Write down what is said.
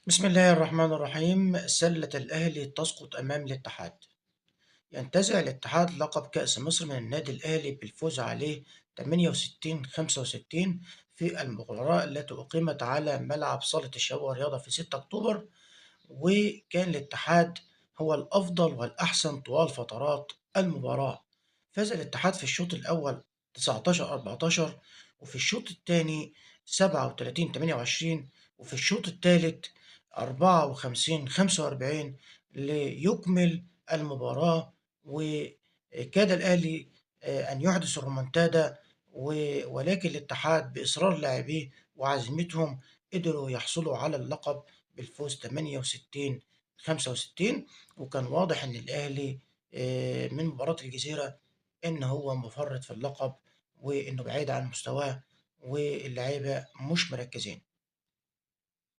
بسم الله الرحمن الرحيم. سلة الأهلي تسقط أمام الاتحاد. ينتزع الاتحاد لقب كأس مصر من النادي الأهلي بالفوز عليه 68-65 في المباراة التي أقيمت على ملعب صالة الشباب والرياضة في 6 أكتوبر. وكان الاتحاد هو الأفضل والأحسن طوال فترات المباراة. فاز الاتحاد في الشوط الأول 19-14، وفي الشوط الثاني 37-28، وفي الشوط الثالث 54-45 ليكمل المباراة. وكاد الأهلي أن يحدث الرومنتادا، ولكن الاتحاد بإصرار لاعبيه وعزيمتهم قدروا يحصلوا على اللقب بالفوز 68-65. وكان واضح إن الأهلي من مباراة الجزيرة إن هو مفرط في اللقب، وإنه بعيد عن مستواه واللعيبة مش مركزين.